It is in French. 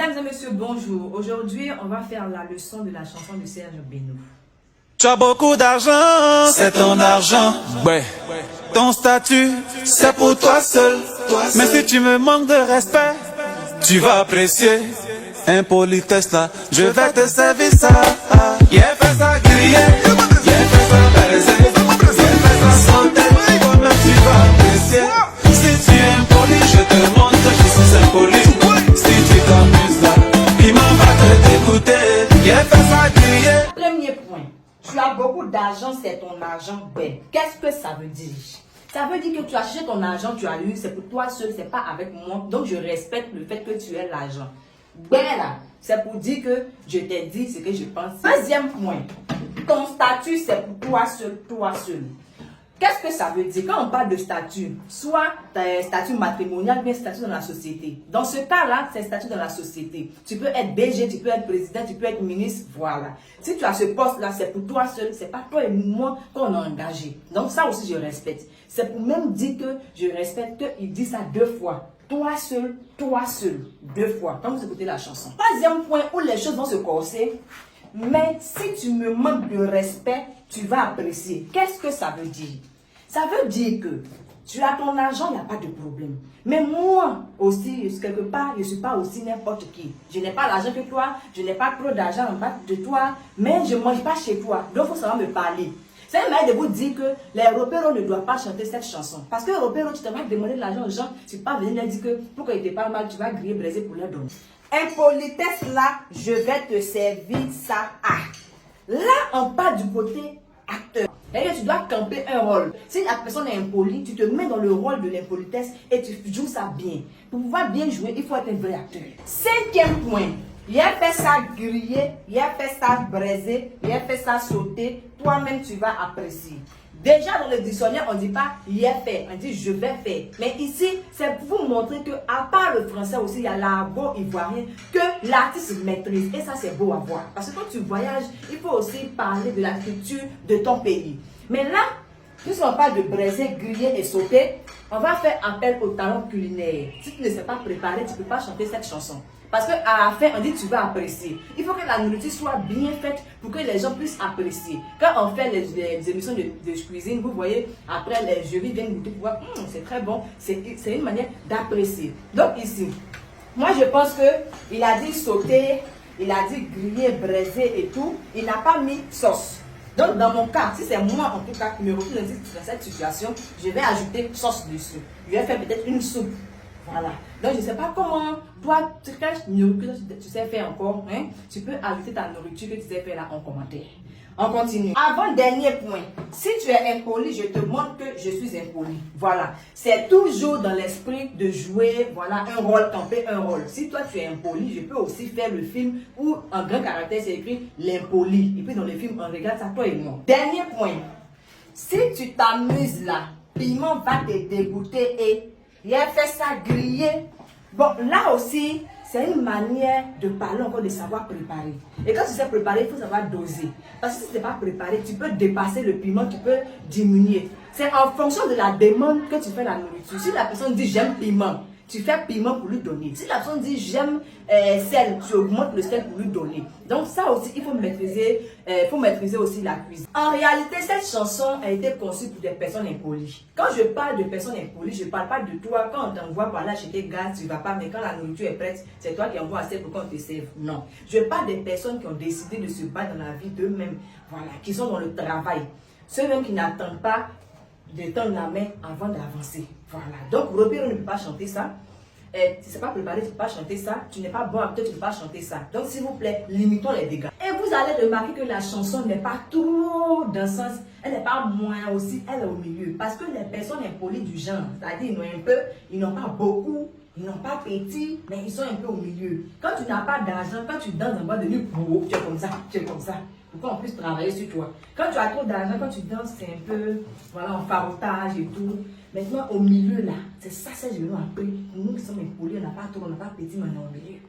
Mesdames et messieurs, bonjour. Aujourd'hui, on va faire la leçon de la chanson de Serge Benoît. Tu as beaucoup d'argent, c'est ton argent. Ouais. Ton statut, c'est pour toi seul. Mais si tu me manques de respect, tu vas apprécier. Impolitesse là, je vais te servir ça. Yeah, fais ça griller, yeah, fais ça baiser, yeah, fais ça sauter. Toi-même tu vas apprécier. Si tu es impoli, je te montre que je suis impoli. Si tu t'amuses là, il m'en va te dégoûter. Yeah, fais ça griller. Premier point. Tu as beaucoup d'argent, c'est ton argent. Ben, qu'est-ce que ça veut dire? Ça veut dire que tu as cherché ton argent, tu as eu, c'est pour toi seul, c'est pas avec moi. Donc je respecte le fait que tu aies l'argent. Ben là, c'est pour dire que je t'ai dit ce que je pense. Deuxième point. Ton statut, c'est pour toi seul, toi seul. Qu'est-ce que ça veut dire? Quand on parle de statut, soit statut matrimonial, bien statut dans la société. Dans ce cas-là, c'est statut dans la société. Tu peux être DG, tu peux être président, tu peux être ministre, voilà. Si tu as ce poste-là, c'est pour toi seul, c'est pas toi et moi qu'on a engagé. Donc ça aussi, je respecte. C'est pour même dire que je respecte qu'il dit ça 2 fois. Toi seul, 2 fois. Quand vous écoutez la chanson. Troisième point où les choses vont se corser. Mais si tu me manques de respect, tu vas apprécier. Qu'est-ce que ça veut dire? Ça veut dire que tu as ton argent, il n'y a pas de problème. Mais moi aussi, quelque part, je ne suis pas aussi n'importe qui. Je n'ai pas l'argent que toi, je n'ai pas trop d'argent en bas de toi, mais je ne mange pas chez toi. Donc, il faut savoir me parler. C'est un moyen de vous dire que les Européens ne doivent pas chanter cette chanson. Parce que les Européens, tu te vas demander de l'argent aux gens, tu ne peux pas venir leur dire que pour qu'ils te parlent mal, tu vas griller, braiser pour leur donner. Impolitesse là, je vais te servir ça. Là, on part du côté acteur. C'est-à-dire que tu dois camper un rôle. Si la personne est impolie, tu te mets dans le rôle de l'impolitesse et tu joues ça bien. Pour pouvoir bien jouer, il faut être un vrai acteur. Cinquième point. Il a fait ça griller, il a fait ça braiser, il a fait ça sauter. Toi-même, tu vas apprécier. Déjà, dans le dictionnaire, on ne dit pas « il a fait », on dit « je vais faire ». Mais ici, c'est pour vous montrer qu'à part le français aussi, il y a l'argot ivoirien que l'artiste maîtrise. Et ça, c'est beau à voir. Parce que quand tu voyages, il faut aussi parler de la culture de ton pays. Mais là, puisqu'on parle de braiser, griller et sauter, on va faire appel au talent culinaire. Si tu ne sais pas préparer, tu ne peux pas chanter cette chanson. Parce qu'à la fin, on dit tu vas apprécier. Il faut que la nourriture soit bien faite pour que les gens puissent apprécier. Quand on fait les émissions de cuisine, vous voyez, après les jurys viennent goûter pour voir, c'est très bon. C'est une manière d'apprécier. Donc ici, moi je pense qu'il a dit sauter, il a dit griller, braiser et tout. Il n'a pas mis sauce. Donc dans mon cas, si c'est moi en tout cas qui me retrouve dans cette situation, je vais ajouter sauce dessus. Je vais faire peut-être une soupe. Voilà. Donc, je ne sais pas comment, toi, quelle nourriture tu sais faire encore, hein? Tu peux ajouter ta nourriture que tu sais faire là en commentaire. On continue. Avant-dernier point. Si tu es impoli, je te montre que je suis impoli. Voilà. C'est toujours dans l'esprit de jouer, voilà, un rôle, camper un rôle. Si toi, tu es impoli, je peux aussi faire le film où, en grand caractère, c'est écrit l'impoli. Et puis, dans le film, on regarde ça, toi et moi. Dernier point. Si tu t'amuses là, piment va te dégoûter et il a fait ça griller. Bon, là aussi, c'est une manière de parler encore, de savoir préparer. Et quand tu sais préparer, il faut savoir doser. Parce que si tu n'es pas préparé, tu peux dépasser le piment, tu peux diminuer. C'est en fonction de la demande que tu fais la nourriture. Si la personne dit j'aime piment, tu fais piment pour lui donner. Si la personne dit j'aime sel, tu augmentes le sel pour lui donner. Donc ça aussi, il faut maîtriser aussi la cuisine. En réalité, cette chanson a été conçue pour des personnes impolies. Quand je parle de personnes impolies, je ne parle pas de toi. Quand on t'envoie par là chez tes gars, tu ne vas pas. Mais quand la nourriture est prête, c'est toi qui envoies assez pour qu'on te serve. Non. Je parle des personnes qui ont décidé de se battre dans la vie d'eux-mêmes. Voilà, qui sont dans le travail. Ceux-mêmes qui n'attendent pas de tendre la main avant d'avancer. Voilà. Donc, Robert ne peut pas chanter ça. Tu ne sais pas préparer, tu ne peux pas chanter ça. Tu n'es pas bon acteur, tu ne peux pas chanter ça. Donc, s'il vous plaît, limitons les dégâts. Et vous allez remarquer que la chanson n'est pas trop dansante. Elle n'est pas moins aussi, elle est au milieu. Parce que les personnes impolies du genre, c'est-à-dire ils ont un peu, ils n'ont pas beaucoup, ils n'ont pas petit, mais ils sont un peu au milieu. Quand tu n'as pas d'argent, quand tu danses en bas de nu, tu es comme ça, tu es comme ça. Pour qu'on puisse travailler sur toi. Quand tu as trop d'argent, quand tu danses, c'est un peu, voilà, en farotage et tout. Maintenant, au milieu là, c'est ça, c'est je l'ai appris. Nous qui sommes impolis, on n'a pas trop, on n'a pas petit, mais on est au milieu.